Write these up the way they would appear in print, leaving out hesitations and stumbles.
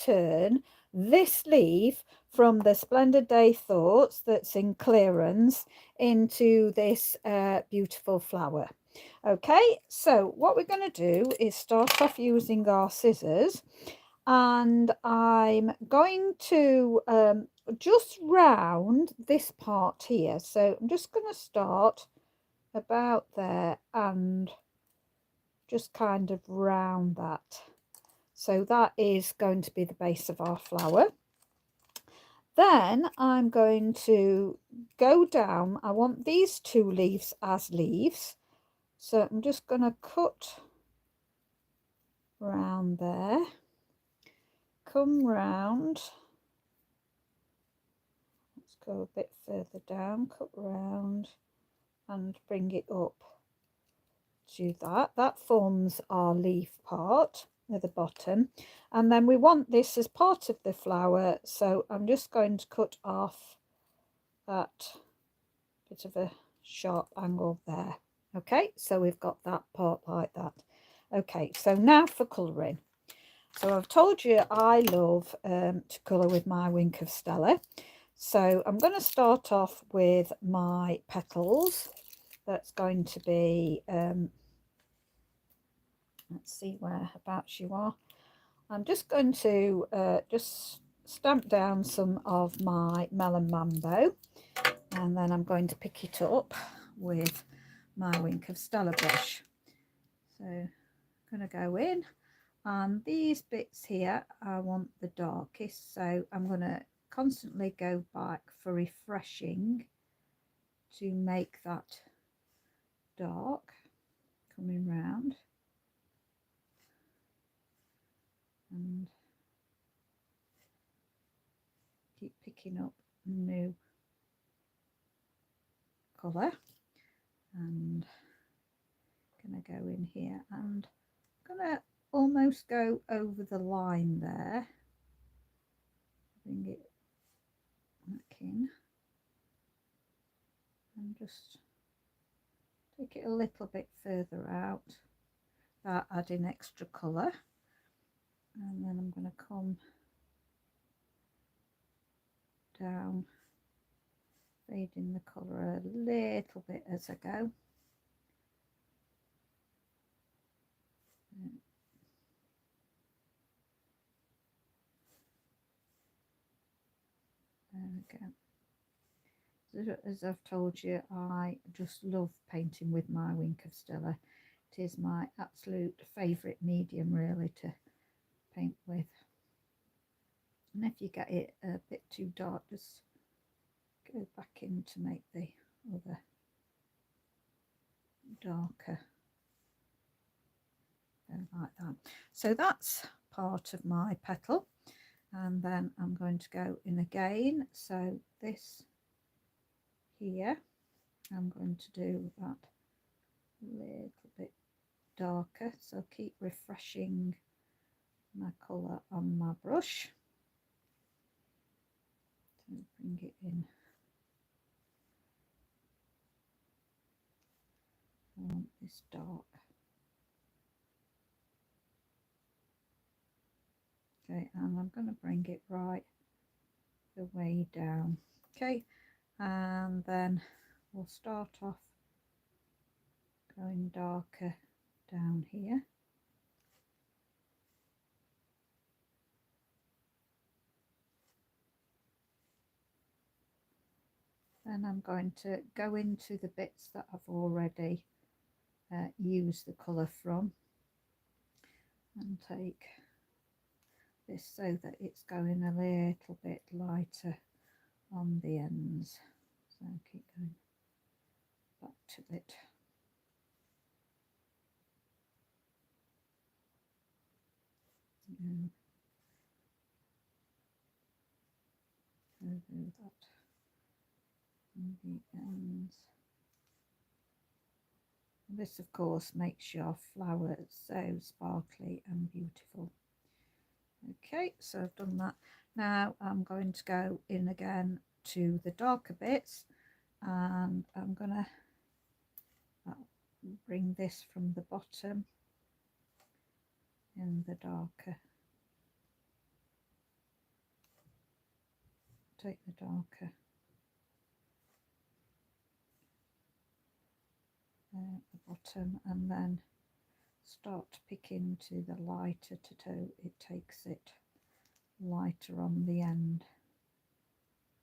turn this leaf from the Splendid Day Thoughts that's in clearance into this beautiful flower. Okay, so what we're going to do is start off using our scissors, and I'm going to just round this part here. So I'm just going to start about there and just kind of round that. So that is going to be the base of our flower. Then I'm going to go down. I want these two leaves as leaves. So I'm just going to cut round there, come round. Let's go a bit further down, cut round and bring it up to that. That forms our leaf part at the bottom. And then we want this as part of the flower. So I'm just going to cut off that bit of a sharp angle there. Okay, so we've got that part like that. Okay, so now for colouring. So I've told you I love to colour with my Wink of Stella. So I'm going to start off with my petals. That's going to be, let's see whereabouts you are. I'm just going to just stamp down some of my Melon Mambo, and then I'm going to pick it up with my Wink of Stella brush. So I'm going to go in, and these bits here I want the darkest, so I'm going to constantly go back for refreshing to make that dark, coming round and keep picking up new colour, and gonna go in here and gonna almost go over the line there, bring it back in and just take it a little bit further out, that adding extra colour. And then I'm going to come down, fading the colour a little bit as I go. There we go. As I've told you, I just love painting with my Wink of Stella. It is my absolute favourite medium really to paint with. And if you get it a bit too dark, just go back in to make the other darker. Like that. So that's part of my petal, and then I'm going to go in again. So this here, I'm going to do that a little bit darker, so keep refreshing my colour on my brush. So bring it in. I want this dark. Okay, and I'm going to bring it right the way down. Okay, and then we'll start off going darker down here. Then I'm going to go into the bits that I've already used the colour from and take this so that it's going a little bit lighter on the ends. So keep going back to it. And over that on the ends. This of course makes your flower so sparkly and beautiful. Okay, so I've done that. Now I'm going to go in again to the darker bits, and I'm going to bring this from the bottom in the darker take the darker at the bottom, and then start to pick into the lighter to it takes it lighter on the end.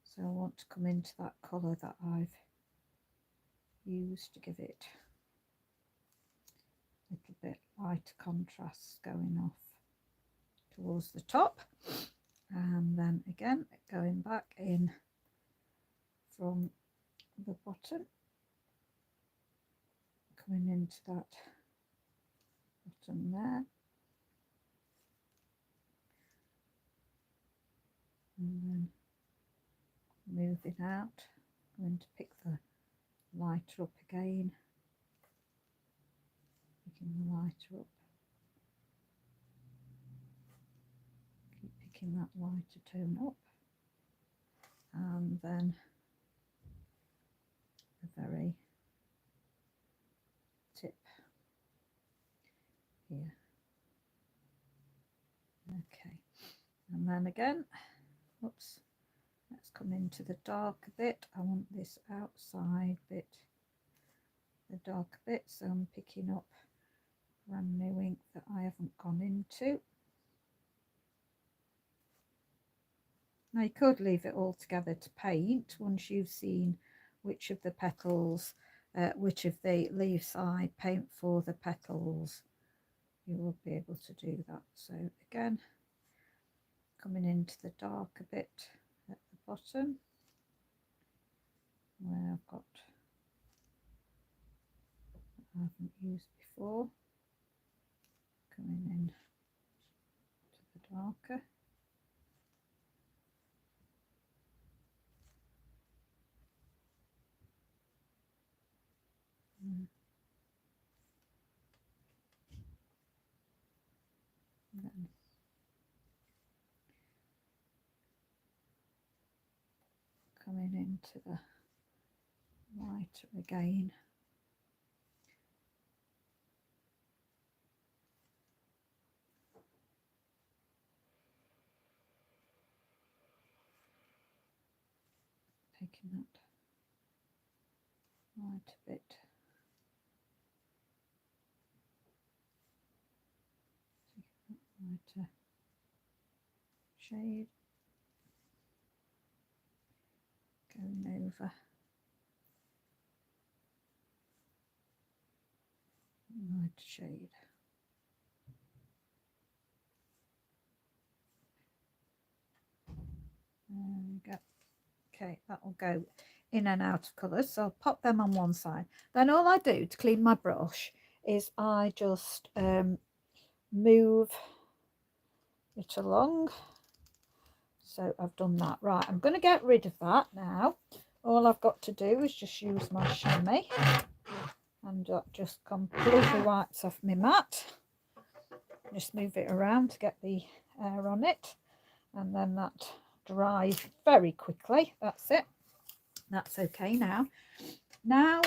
So I want to come into that colour that I've used to give it a little bit lighter contrast going off towards the top, and then again going back in from the bottom, coming into that bottom there, and then moving out, going to pick the lighter up again, picking the lighter up, keep picking that lighter tone up, and then the very tip here. Okay, and then again, oops, let's come into the darker bit. I want this outside bit, the darker bit, so I'm picking up brand new ink that I haven't gone into. Now you could leave it all together to paint once you've seen which of the petals, which of the leaves I paint for the petals. You will be able to do that. So again, coming into the darker bit at the bottom where I've got I haven't used before, coming in to the darker. And then coming into the lighter again. Taking that lighter bit. Taking that lighter shade. Going over light shade. There we go. Okay, that will go in and out of colours, so I'll pop them on one side. Then all I do to clean my brush is I just move it along. So I've done that. Right, I'm going to get rid of that now. All I've got to do is just use my chamois, and that just completely wipes off my mat. Just move it around to get the air on it, and then that dries very quickly. That's it. That's okay now. Now,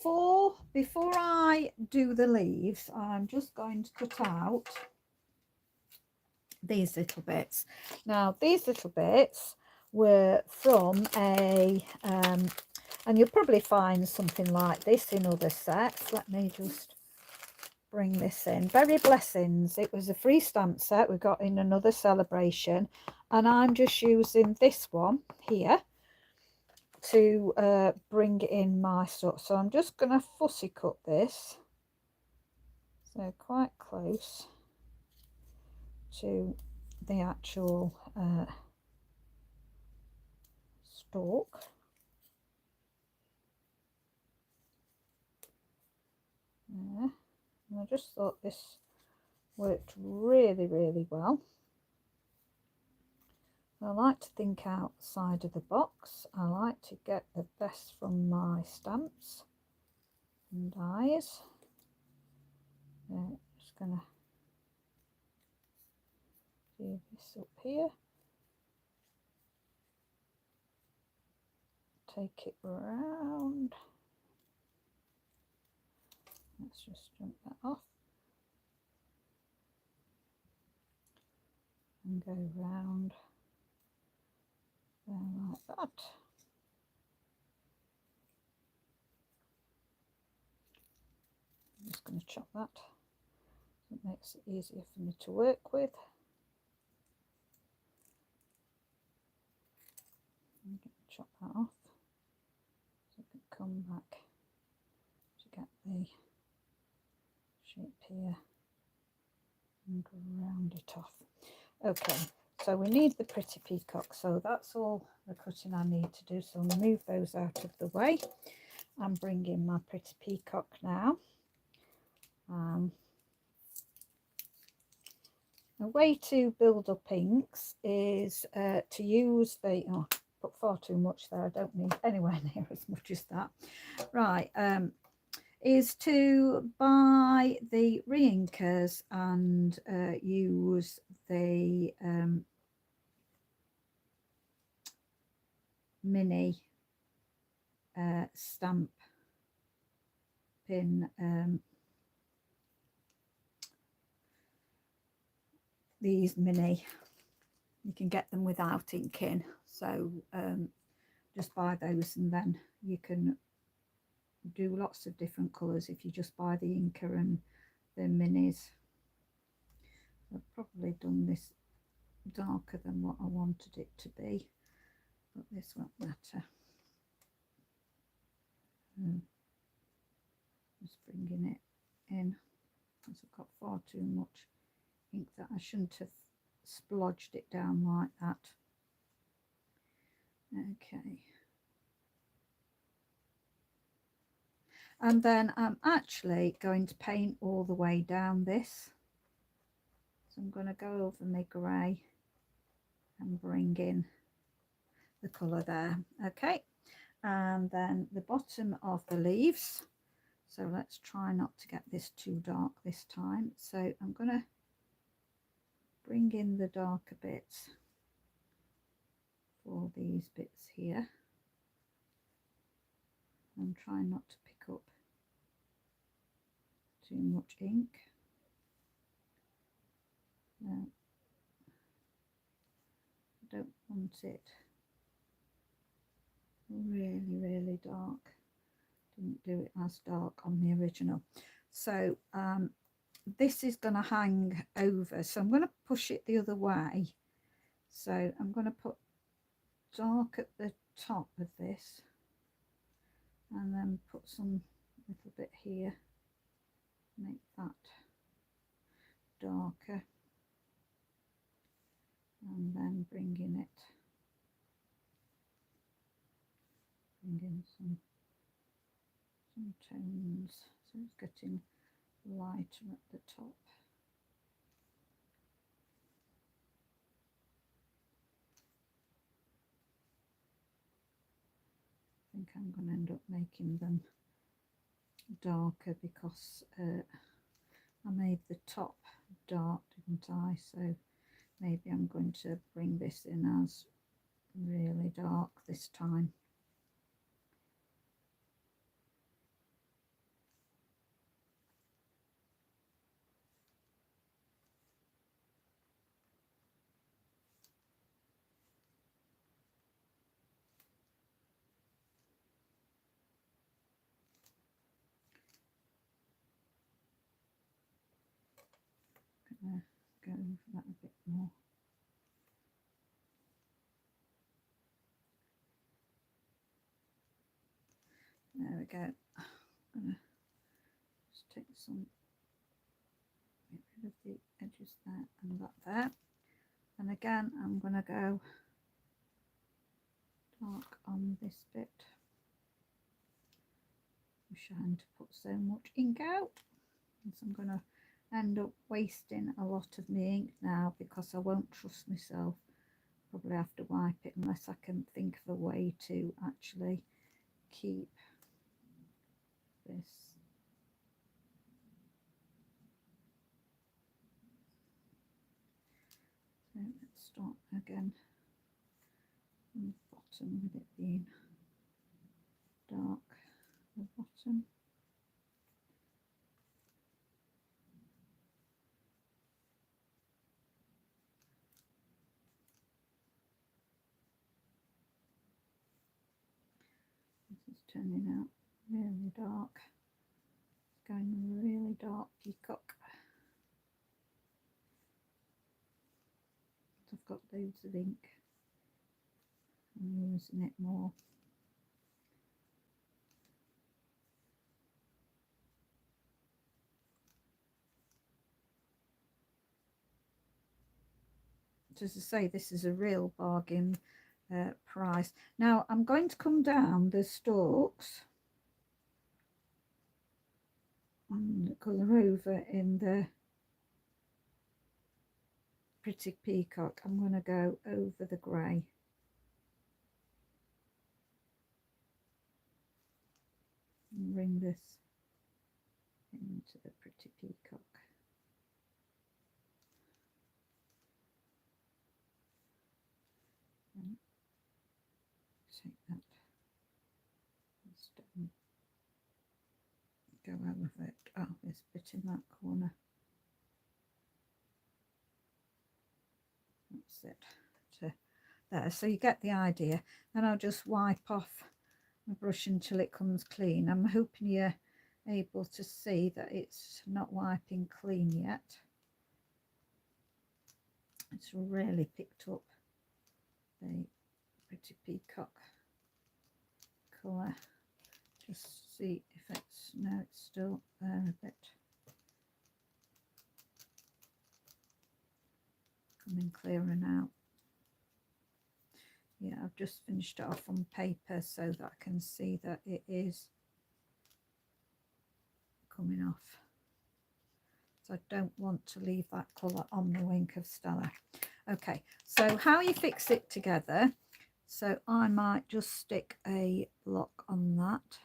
before I do the leaves, I'm just going to cut out these little bits. Now, these little bits were from a and you'll probably find something like this in other sets. Let me just bring this in. Berry Blessings. It was a free stamp set we got in another celebration, and I'm just using this one here to bring in my stuff. So I'm just going to fussy cut this, so quite close to the actual stalk. There. And I just thought this worked really, really well. I like to think outside of the box. I like to get the best from my stamps and dies. Just going to do this up here. Take it round. Let's just jump that off and go round there like that. I'm just going to chop that. It makes it easier for me to work with. I'm going to chop that off so I can come back to get the shape here and round it off. Okay, so we need the pretty peacock, so that's all the cutting I need to do. So I'll move those out of the way and bring in my pretty peacock now. A way to build up inks is to use the, oh, I put far too much there, I don't need anywhere near as much as that. Right, is to buy the re-inkers and use the mini stamp pin, these mini, you can get them without inking, so just buy those and then you can do lots of different colours if you just buy the inker and the minis. I've probably done this darker than what I wanted it to be, but this won't matter. Just bringing it in because I've got far too much ink that I shouldn't have splodged it down like that. Okay, and then I'm actually going to paint all the way down this, so I'm going to go over my grey and bring in the colour there. Okay, and then the bottom of the leaves, so let's try not to get this too dark this time. So I'm going to bring in the darker bits for these bits here and try not to pick up too much ink. No, I don't want it really dark. Didn't do it as dark on the original. So this is going to hang over, so I'm going to push it the other way. So I'm going to put dark at the top of this and then put some little bit here, make that darker, and then bring in some tones, so it's getting lighter at the top. I think I'm going to end up making them darker because I made the top dark, didn't I? So maybe I'm going to bring this in as really dark this time. Gonna go over that a bit more. There we go. I'm gonna just take some, get rid of the edges there and that there. And again, I'm gonna go dark on this bit. I'm trying to put so much ink out, and so I'm gonna end up wasting a lot of my ink now because I won't trust myself. Probably have to wipe it unless I can think of a way to actually keep this. So let's start again on the bottom with it being dark at the bottom. turning out really dark. It's going really dark peacock. I've got loads of ink. I'm using it more. As I say, this is a real bargain price. Now I'm going to come down the stalks and colour over in the Pretty Peacock. I'm going to go over the grey. And bring this into the Pretty Peacock. And take that stone, go over it. Oh, there's a bit in that corner. That's it. To there, so you get the idea. Then I'll just wipe off my brush until it comes clean. I'm hoping you're able to see that it's not wiping clean yet. It's really picked up the Pretty Peacock colour. Just see if it's, no, it's still there a bit. Coming clearer now. Yeah, I've just finished it off on paper so that I can see that it is coming off. So I don't want to leave that colour on the Wink of Stella. Okay, so how you fix it together. So I might just stick a block on that.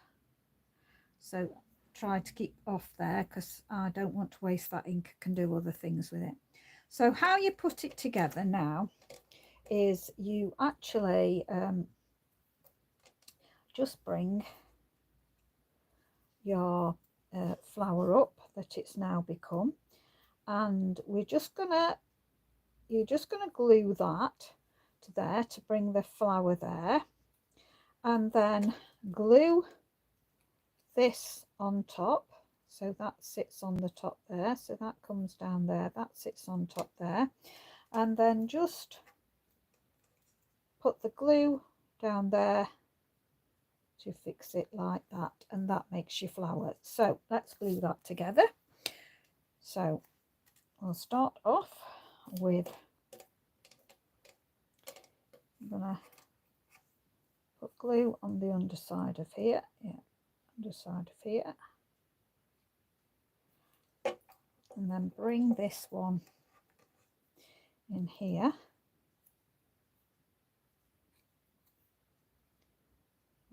So try to keep off there because I don't want to waste that ink. I can do other things with it. So how you put it together now is you actually just bring your flower up that it's now become, and you're just gonna glue that to there to bring the flower there, and then glue this on top, so that sits on the top there, so that comes down there, that sits on top there, and then just put the glue down there to fix it like that, and that makes your flower. So let's glue that together. So we'll start off with, I'm gonna put glue on the underside of here, yeah, underside of here, and then bring this one in here,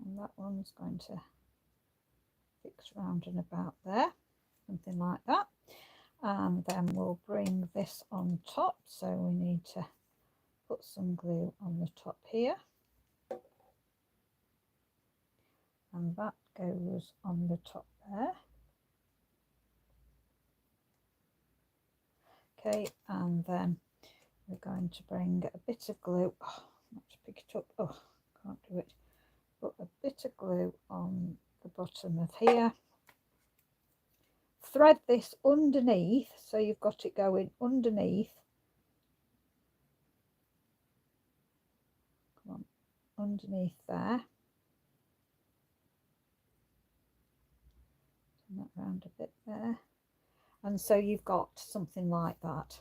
and that one's going to fix round and about there, something like that. And then we'll bring this on top, so we need to put some glue on the top here, and that goes on the top there. Okay, and then we're going to bring a bit of glue, oh, not to pick it up, oh, can't do it, put a bit of glue on the bottom of here, thread this underneath, so you've got it going underneath, come on, underneath there, turn that round a bit there, and so you've got something like that.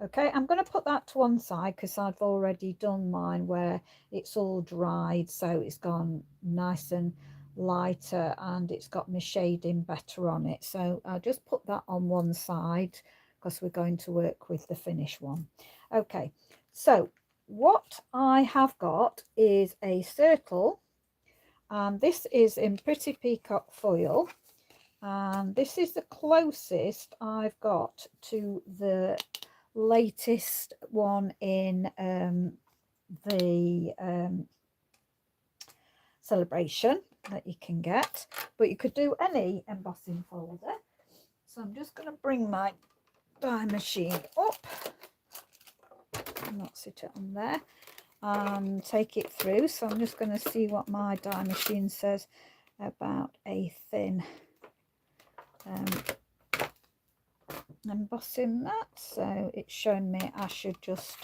Okay, I'm going to put that to one side because I've already done mine where it's all dried, so it's gone nice and lighter and it's got my shading better on it. So I'll just put that on one side because we're going to work with the finished one. Okay, so what I have got is a circle, and this is in Pretty Peacock foil, and this is the closest I've got to the latest one in the celebration that you can get, but you could do any embossing folder. So I'm just going to bring my die machine up and not sit it on there and take it through. So I'm just going to see what my die machine says. about a thin embossing mat, so it's showing me I should just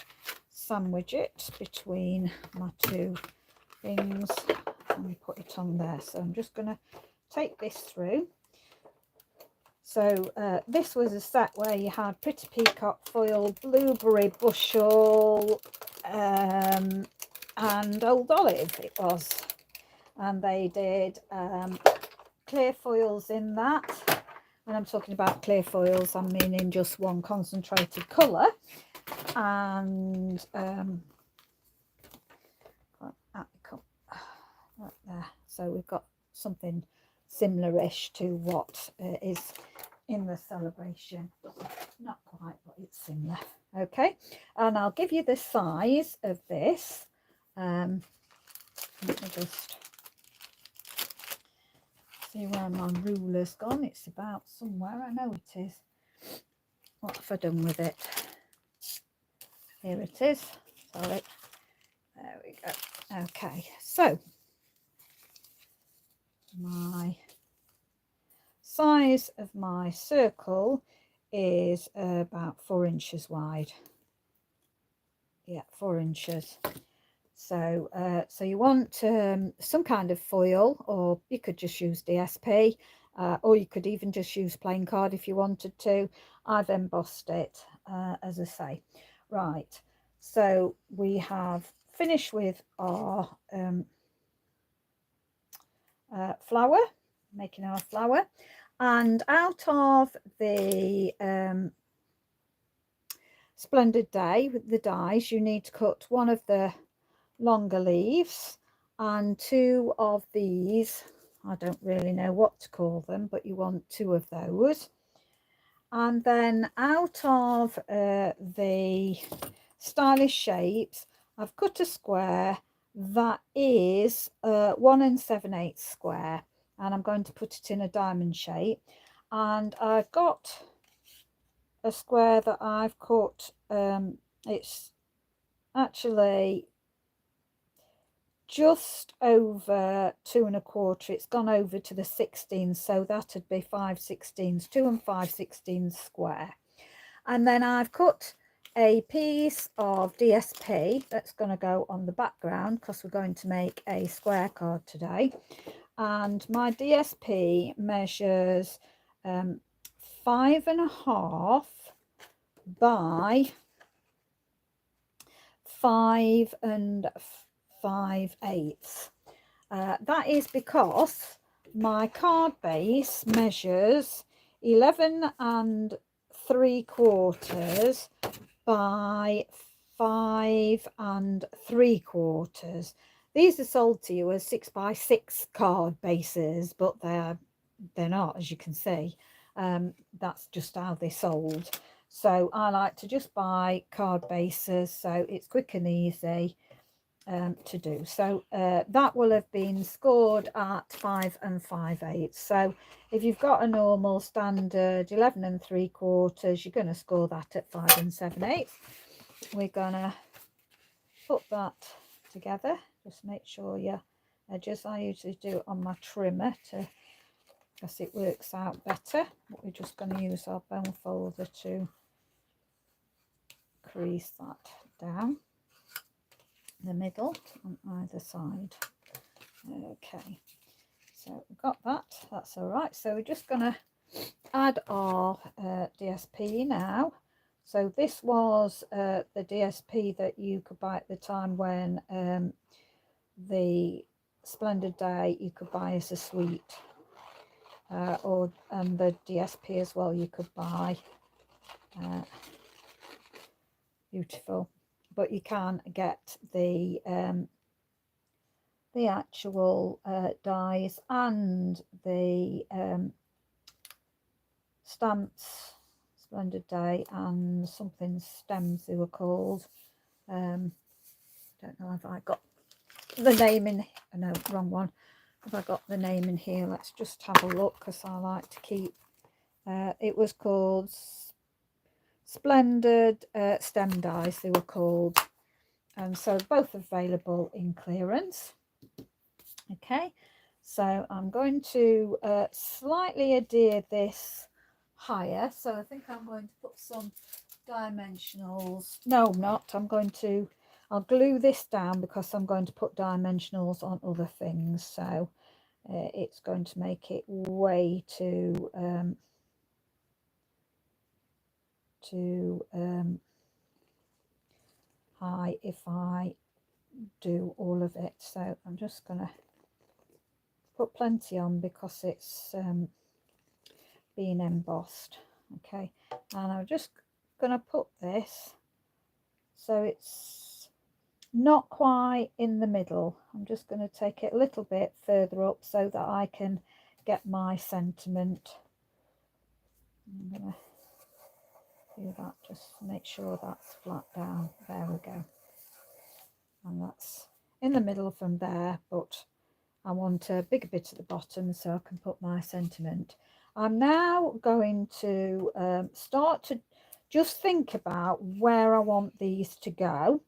sandwich it between my two things and put it on there. So I'm just going to take this through. So this was a set where you had Pretty Peacock foil, Blueberry Bushel, and Old Olive it was, and they did clear foils in that. When I'm talking about clear foils, I'm meaning just one concentrated colour, and right there. So we've got something similar-ish to what is in the celebration. Not quite, but it's similar. Okay, and I'll give you the size of this. Let me just see where my ruler's gone. It's about somewhere. I know it is. What have I done with it? Here it is. Sorry. There we go. Okay, so my size of my circle is about 4 inches wide. Yeah, 4 inches. So so you want some kind of foil, or you could just use DSP, or you could even just use plain card if you wanted to. I've embossed it, as I say. Right, so we have finished with our flower, making our flower, and out of the Splendid Day with the dies, you need to cut one of the longer leaves and 2 of these. I don't really know what to call them, but you want 2 of those. And then out of the stylish shapes, I've cut a square that is 1 7/8 square, and I'm going to put it in a diamond shape. And I've got a square that I've cut, it's actually just over 2 1/4. It's gone over to the 16, so that'd be 5/16, 2 5/16 square. And then I've cut a piece of DSP that's going to go on the background, because we're going to make a square card today. And my DSP measures 5.5 by 5 5/8. That is because my card base measures 11 3/4 by 5 3/4. These are sold to you as 6 by 6 card bases, but they're not, as you can see. That's just how they're sold. So I like to just buy card bases, so it's quick and easy to do. So that will have been scored at 5 5/8. So if you've got a normal standard 11 3/4, you're going to score that at 5 7/8. We're going to put that together. Just make sure your edges, I usually do it on my trimmer because it works out better. But we're just going to use our bone folder to crease that down the middle on either side. Okay, so we've got that. That's all right. So we're just going to add our DSP now. So this was the DSP that you could buy at the time when the Splendid Day you could buy as a sweet, and the DSP as well you could buy. Beautiful, but you can get the actual dies and the stamps, Splendid Day and something stems they were called. Don't know if I got the name in, no, wrong one. Have I got the name in here? Let's just have a look, because I like to keep, it was called Splendid Stem Dies they were called, and so both available in clearance. Okay, So I'm going to slightly adhere this higher. So I think I'm going to put some dimensionals. No, I'm not. I'll glue this down because I'm going to put dimensionals on other things. So it's going to make it way too high if I do all of it. So I'm just going to put plenty on because it's being embossed. Okay, and I'm just going to put this so it's not quite in the middle. I'm just going to take it a little bit further up so that I can get my sentiment. I'm going to do that, just make sure that's flat down. There we go. And that's in the middle from there, but I want a bigger bit at the bottom so I can put my sentiment. I'm now going to start to just think about where I want these to go.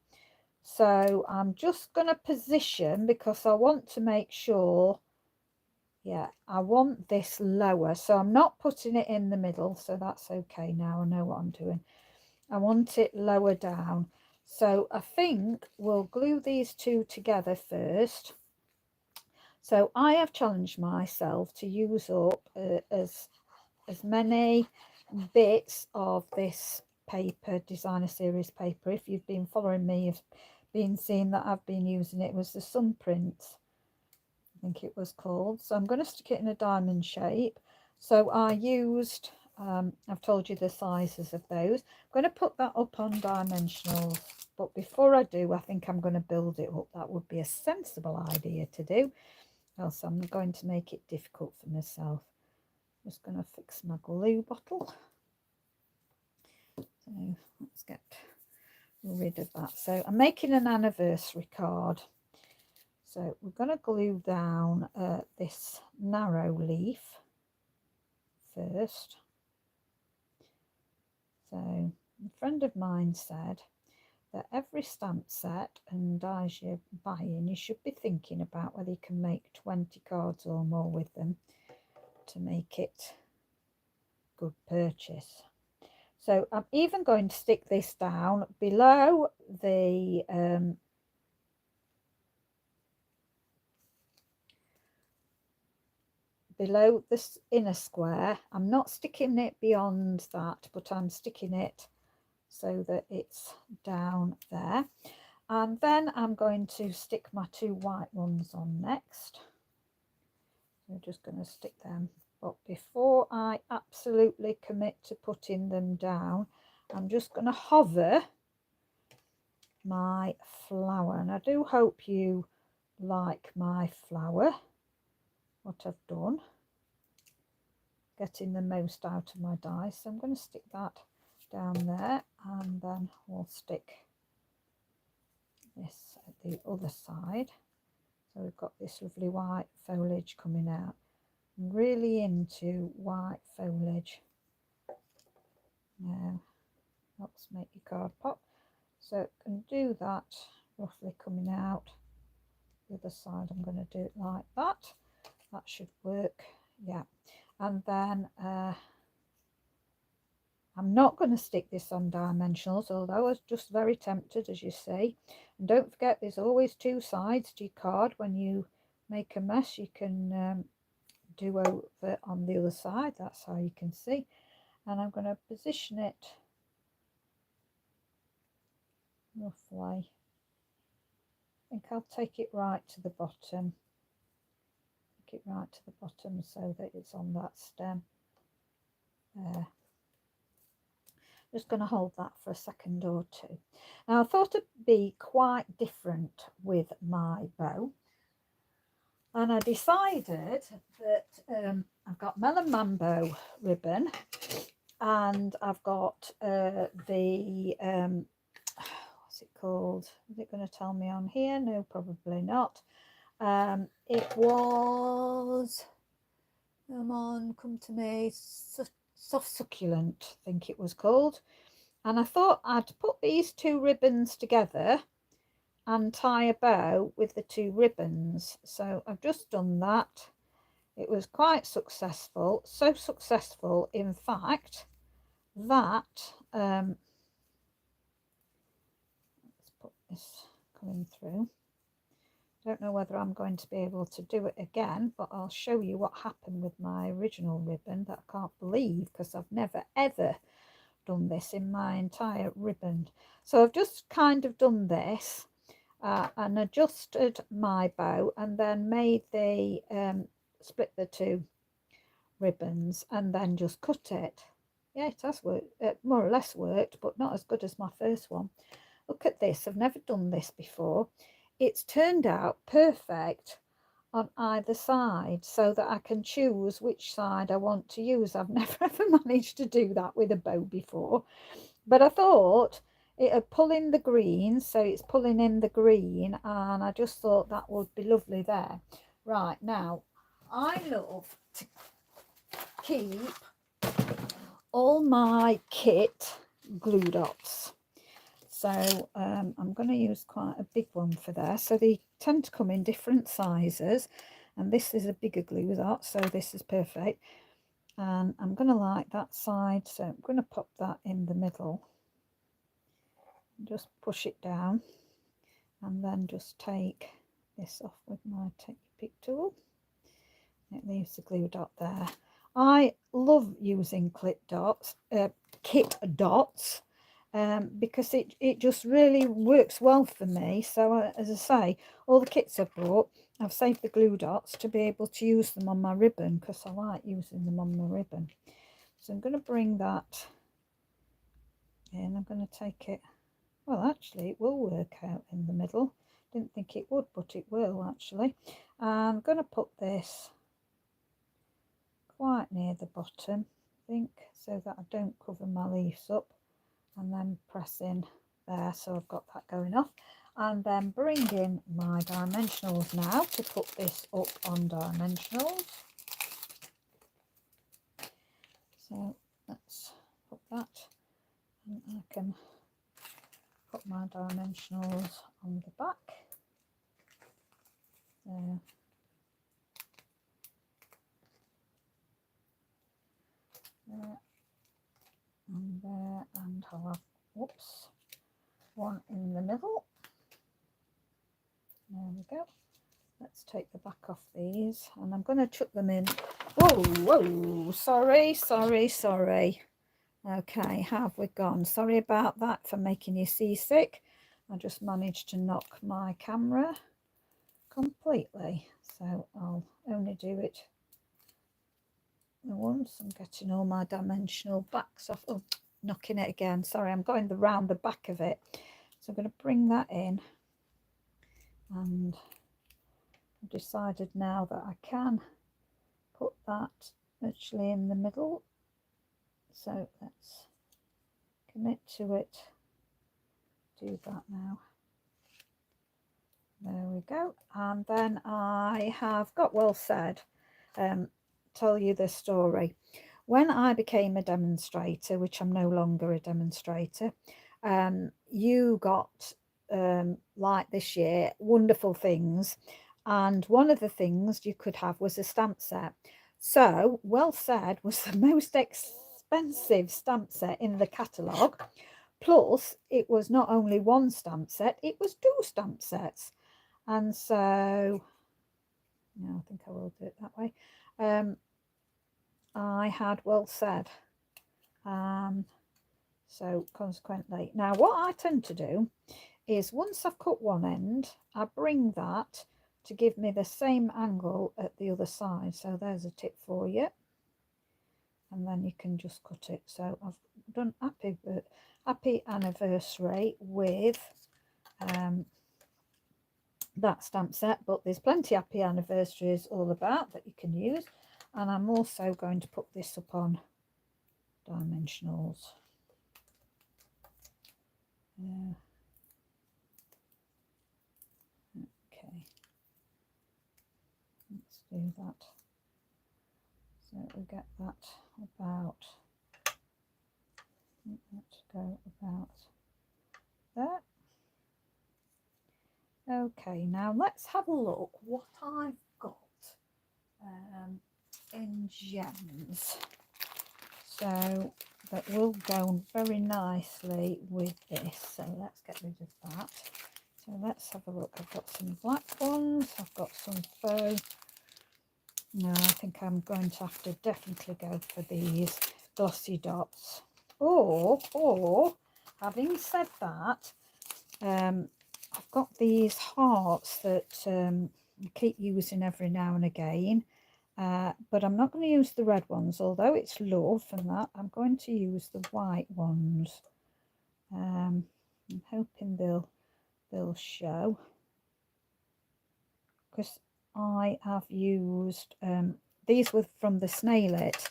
So I'm just going to position, because I want to make sure, yeah, I want this lower. So I'm not putting it in the middle, so that's okay now. I know what I'm doing. I want it lower down. So I think we'll glue these two together first. So I have challenged myself to use up as many bits of this paper, designer series paper. If you've been following me, you've been seeing that I've been using it. It was the Sun Print, I think it was called. So I'm going to stick it in a diamond shape. So I used, I've told you the sizes of those. I'm going to put that up on dimensionals. But before I do, I think I'm going to build it up. That would be a sensible idea to do. Else I'm going to make it difficult for myself. Just going to fix my glue bottle. So let's get rid of that. So I'm making an anniversary card. So we're going to glue down this narrow leaf first. So a friend of mine said that every stamp set and dies you're buying, you should be thinking about whether you can make 20 cards or more with them to make it a good purchase. So I'm even going to stick this down below the below this inner square. I'm not sticking it beyond that, but I'm sticking it so that it's down there. And then I'm going to stick my two white ones on next. I'm just going to stick them. But before I absolutely commit to putting them down, I'm just going to hover my flower. And I do hope you like my flower, what I've done. Getting the most out of my die. So I'm going to stick that down there, and then we'll stick this at the other side. So we've got this lovely white foliage coming out. I'm really into white foliage. Now, let's make your card pop. So I can do that roughly coming out. The other side, I'm going to do it like that. That should work. Yeah. And then I'm not going to stick this on dimensionals, although I was just very tempted, as you see. And don't forget, there's always two sides to your card. When you make a mess, you can do over on the other side. That's how you can see. And I'm going to position it roughly. I think I'll take it right to the bottom. Take it right to the bottom so that it's on that stem. Just going to hold that for a second or two. Now I thought it'd be quite different with my bow, and I decided that I've got Melon Mambo ribbon, and I've got the what's it called? Is it going to tell me on here? No, probably not. It was, come on, come to me, Soft Succulent, I think it was called. And I thought I'd put these two ribbons together and tie a bow with the 2 ribbons. So I've just done that. It was quite successful, so successful in fact that let's put this coming through. Don't know whether I'm going to be able to do it again, but I'll show you what happened with my original ribbon that I can't believe, because I've never ever done this in my entire ribbon. So I've just kind of done this and adjusted my bow, and then made the split the 2 ribbons and then just cut it. Yeah, it has worked, more or less worked, but not as good as my first one. Look at this, I've never done this before. It's turned out perfect on either side, so that I can choose which side I want to use. I've never ever managed to do that with a bow before, but I thought it'd pull in the green, so it's pulling in the green, and I just thought that would be lovely there. Right, now I love to keep all my kit glue dots. So I'm going to use quite a big one for there. So they tend to come in different sizes, and this is a bigger glue dot, so this is perfect. And I'm going to like that side, so I'm going to pop that in the middle. Just push it down, and then just take this off with my Take Your Pick tool. It leaves the glue dot there. I love using kit dots, because it just really works well for me. So as I say, all the kits I've bought, I've saved the glue dots to be able to use them on my ribbon, because I like using them on my ribbon. So I'm going to bring that in. I'm going to take it, well actually it will work out in the middle. Didn't think it would, but it will actually. I'm going to put this quite near the bottom, I think, so that I don't cover my leaves up, and then press in there, so I've got that going off. And then bring in my dimensionals now to put this up on dimensionals. So let's put that, and I can put my dimensionals on the back there. There and there, and I'll have, whoops, one in the middle. There we go. Let's take the back off these, and I'm going to chuck them in. Whoa, sorry. Okay, have we gone? Sorry about that for making you seasick. I just managed to knock my camera completely, so I'll only do it once. I'm getting all my dimensional backs off. Oh, knocking it again. Sorry, I'm going round the back of it. So I'm going to bring that in, and I've decided now that I can put that actually in the middle. So let's commit to it. Do that now. There we go. And then I have got Well Said. Tell you the story. When I became a demonstrator, which I'm no longer a demonstrator, you got like this year wonderful things, and one of the things you could have was a stamp set. So Well Said was the most expensive stamp set in the catalogue, plus it was not only one stamp set, it was 2 stamp sets. And so no, I think I will do it that way. I had Well Said, so consequently, now what I tend to do is once I've cut one end, I bring that to give me the same angle at the other side. So there's a tip for you, and then you can just cut it. So I've done happy anniversary with that stamp set, but there's plenty of happy anniversaries all about that you can use. And I'm also going to put this up on dimensionals. Okay, let's do that. So we get that about, let's go about there. Okay, now let's have a look what I've got in gems. So that will go very nicely with this. So let's get rid of that. So let's have a look. I've got some black ones. I've got some faux. No, I think I'm going to have to definitely go for these glossy dots. Or having said that, I've got these hearts that I keep using every now and again. But I'm not going to use the red ones, although it's love and that. I'm going to use the white ones. I'm hoping they'll show, because I have used these were from the Snailit.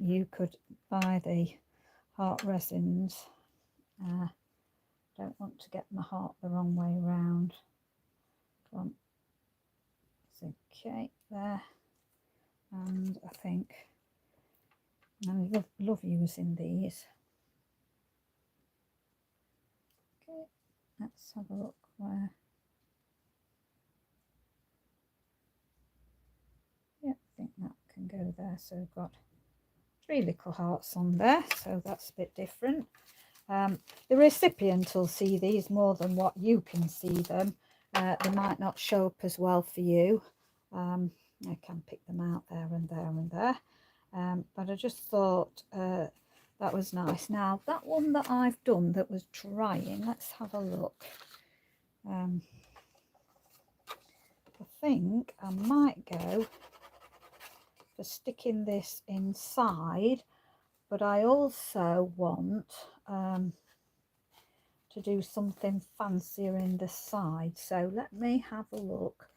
You could buy the heart resins. Don't want to get my heart the wrong way round. Come on. It's okay there. And I think I love using these. Okay, let's have a look where. Yeah, I think that can go there. So we've got 3 little hearts on there, so that's a bit different. The recipient will see these more than what you can see them. They might not show up as well for you. I can pick them out there and there and there. But I just thought that was nice. Now, that one that I've done that was drying, let's have a look. I think I might go for sticking this inside, but I also want to do something fancier in the side. So let me have a look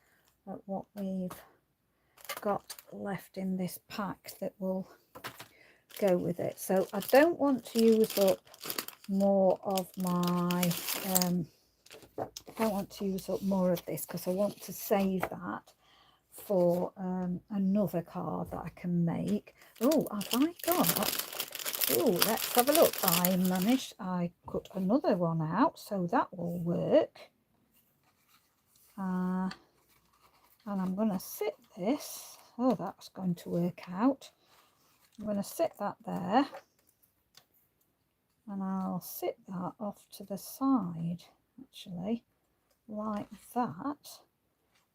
at what we've got left in this pack that will go with it. So I don't want to use up more of my I don't want to use up more of this, because I want to save that for another card that I can make. Oh, have I got? Oh, let's have a look. I cut another one out, so that will work. And I'm going to sit this. Oh, that's going to work out. I'm going to sit that there, and I'll sit that off to the side, actually, like that.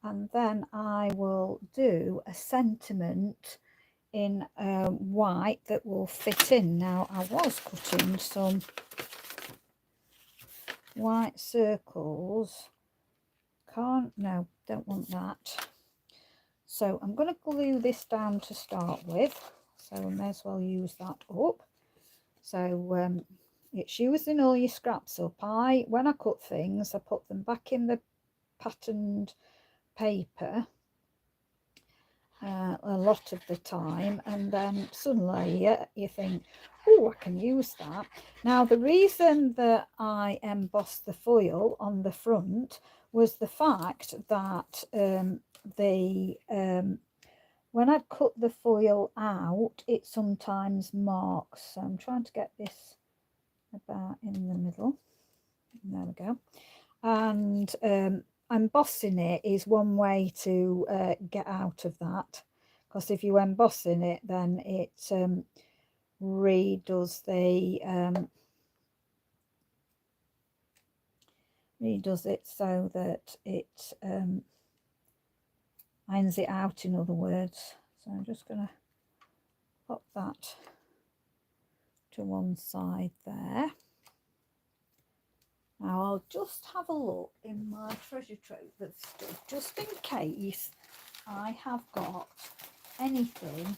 And then I will do a sentiment in white that will fit in. Now, I was cutting some white circles. No, don't want that. So I'm going to glue this down to start with. So I may as well use that up. So it's using all your scraps up. When I cut things, I put them back in the patterned paper a lot of the time, and then suddenly you think, oh, I can use that. Now, the reason that I embossed the foil on the front was the fact that when I cut the foil out, it sometimes marks. So I'm trying to get this about in the middle. There we go. And embossing it is one way to get out of that, because if you emboss in it, then it redoes it so that it irons it out, in other words. So I'm just going to pop that to one side there. Now I'll just have a look in my treasure trove of stuff, just in case I have got anything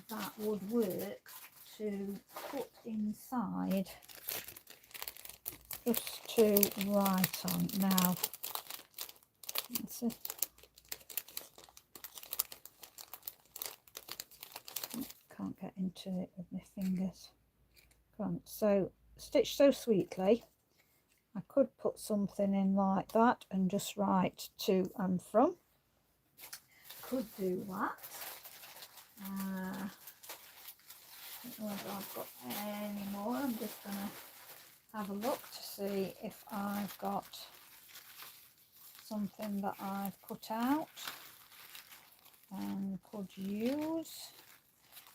that would work to put inside, just to write on. Now, that's it. Can't get into it with my fingers. Come on. So, Stitch So Sweetly, I could put something in like that and just write to and from. Could do that. I don't know if I've got any more. I'm just going to have a look to see if I've got something that I've cut out and could use.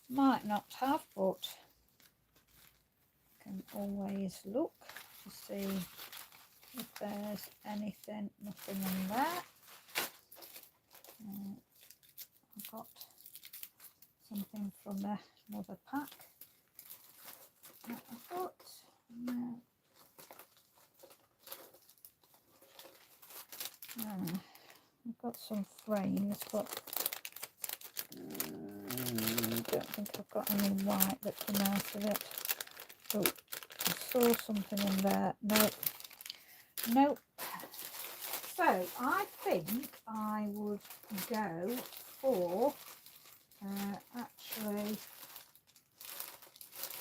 Might not have, but can always look to see if there's anything. Nothing in there. I've got something from another pack that I got. No. I've got some frames, but I don't think I've got any white that came out of it. Oh, I saw something in there. Nope. So I think I would go for actually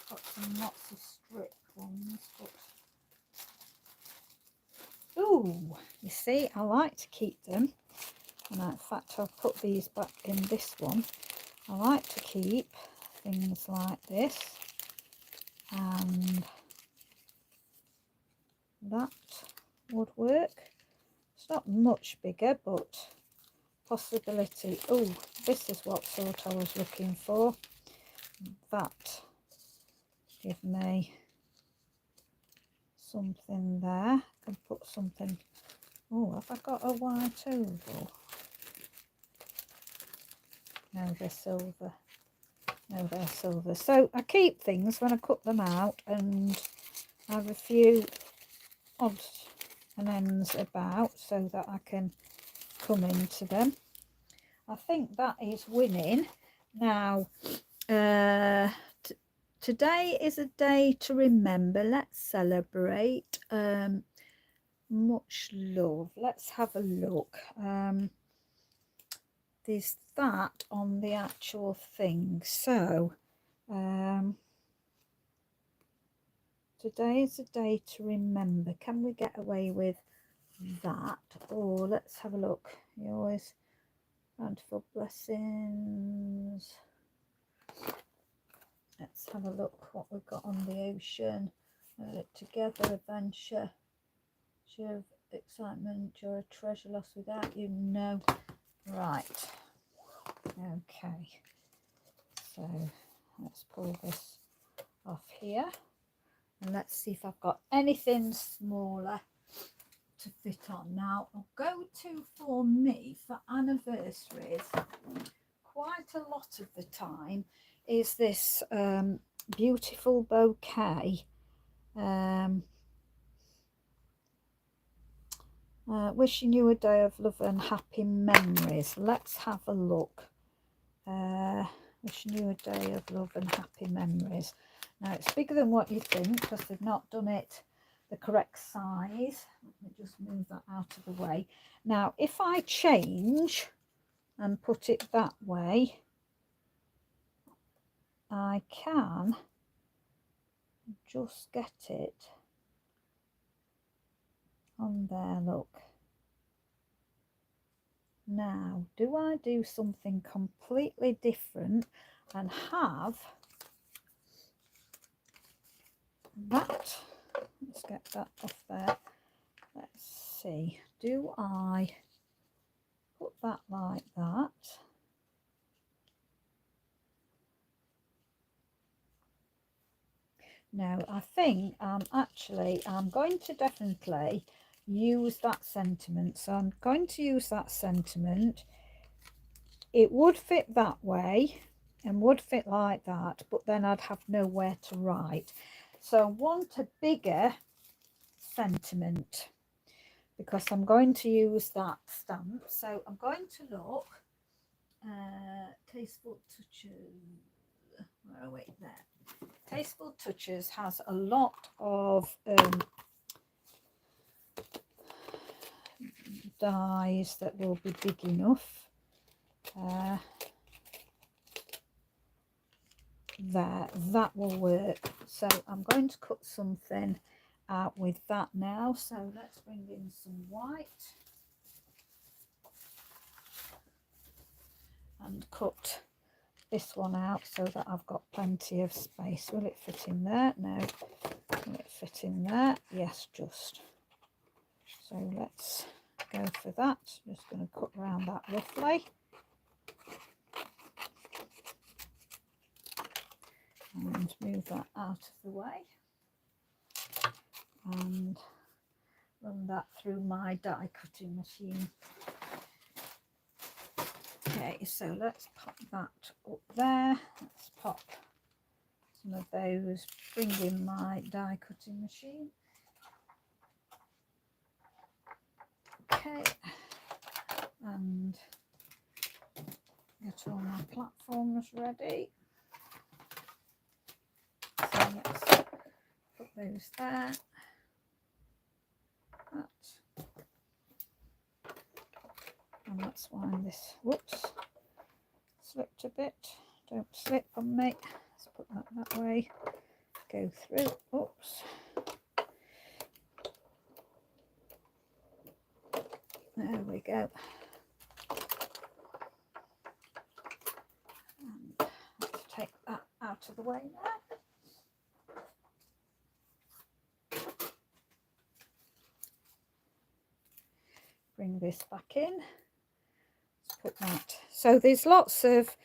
got some lots of strip ones, but ooh, you see, I like to keep them, and in fact I'll put these back in this one. I like to keep things like this, and that would work. It's not much bigger, but possibility. Oh, this is what sort I was looking for. That give me something there. I can put something. Oh, have I got a white oval? No, they're silver. No, they're silver. So I keep things when I cut them out, and I have a few odds and ends about so that I can come into them. I think that is winning. Now, today is a day to remember. Let's celebrate. Much love. Let's have a look. There's that on the actual thing. So today is a day to remember. Can we get away with that? Or let's have a look. You always bountiful blessings. Let's have a look what we've got on the ocean. Together, adventure, joy of excitement, joy of treasure lost without you. No. Right. Okay. So let's pull this off here, and let's see if I've got anything smaller to fit on. Now, I'll go to, for me, for anniversaries, quite a lot of the time is this beautiful bouquet. Wishing you a day of love and happy memories. Let's have a look. Wishing you a day of love and happy memories. Now, it's bigger than what you think because they've not done it the correct size. Let me just move that out of the way. Now, if I change and put it that way, I can just get it on there. Look. Now, do I do something completely different and have that? Let's get that off there. Let's see. Do I put that like that? No, I think I'm going to definitely use that sentiment. So I'm going to use that sentiment. It would fit that way and would fit like that, but then I'd have nowhere to write. So I want a bigger sentiment because I'm going to use that stamp. So I'm going to look. Tasteful Touches. Where are we? There. Tasteful Touches has a lot of dies that will be big enough. There, that will work. So I'm going to cut something out with that now. So let's bring in some white and cut this one out so that I've got plenty of space. Will it fit in there? No. Will it fit in there? Yes, just. So let's go for that. Just going to cut around that roughly. And move that out of the way. And run that through my die cutting machine. Okay, so let's pop that up there. Let's pop some of those, bring in my die cutting machine. Okay, and get all my platforms ready. So let's put those there. That. And let's wind this. Whoops, slipped a bit. Don't slip on me. Let's put that that way. Go through. Oops. There we go. And let's take that out of the way now. Bring this back in. Let's put that. So there's lots of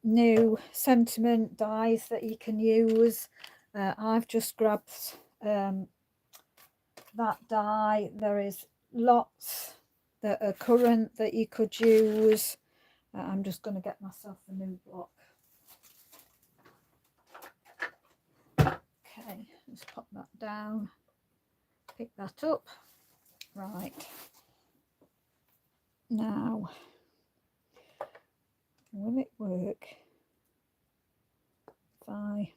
new sentiment dies that you can use. I've just grabbed that die. There is lots that are current that you could use. I'm just going to get myself a new block. Okay, let's pop that down, pick that up. Right, now will it work if I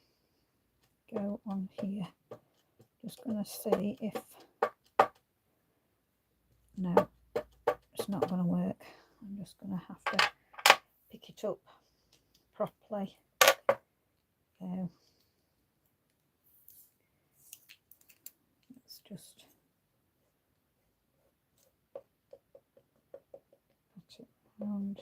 go on here? Just going to see if, no, it's not going to work. I'm just going to have to pick it up properly. So let's just put it around.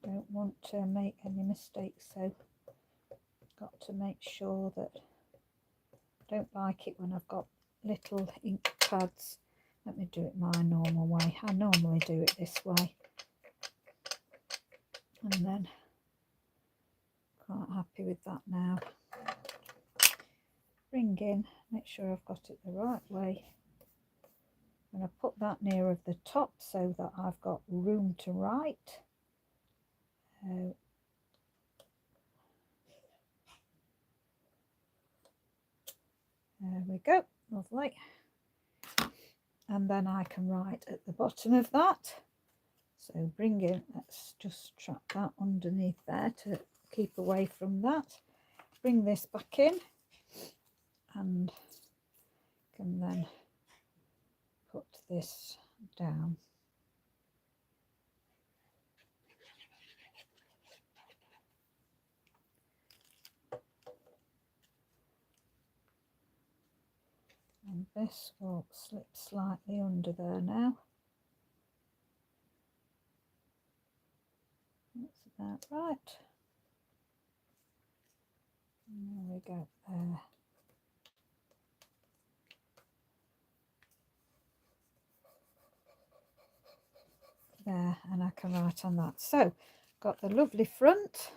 Don't want to make any mistakes, so got to make sure that I don't like it when I've got little ink pads. Let me do it my normal way. I normally do it this way, and then quite happy with that now. Bring in, make sure I've got it the right way. I'm going to put that nearer the top so that I've got room to write. There we go, lovely. And then I can write at the bottom of that. So bring in, let's just trap that underneath there to keep away from that. Bring this back in and can then put this down. And this will slip slightly under there now. That's about right. And there we go there. There, and I can write on that. So got the lovely front,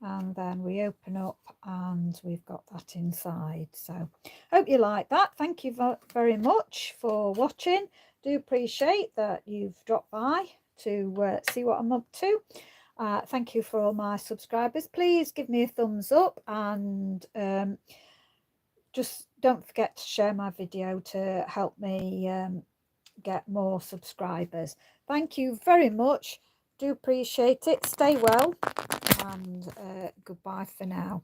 and then we open up and we've got that inside. So hope you like that. Thank you very much for watching. Do appreciate that you've dropped by to see what I'm up to. Thank you for all my subscribers. Please give me a thumbs up, and just don't forget to share my video to help me get more subscribers. Thank you very much. Do appreciate it. Stay well, and goodbye for now.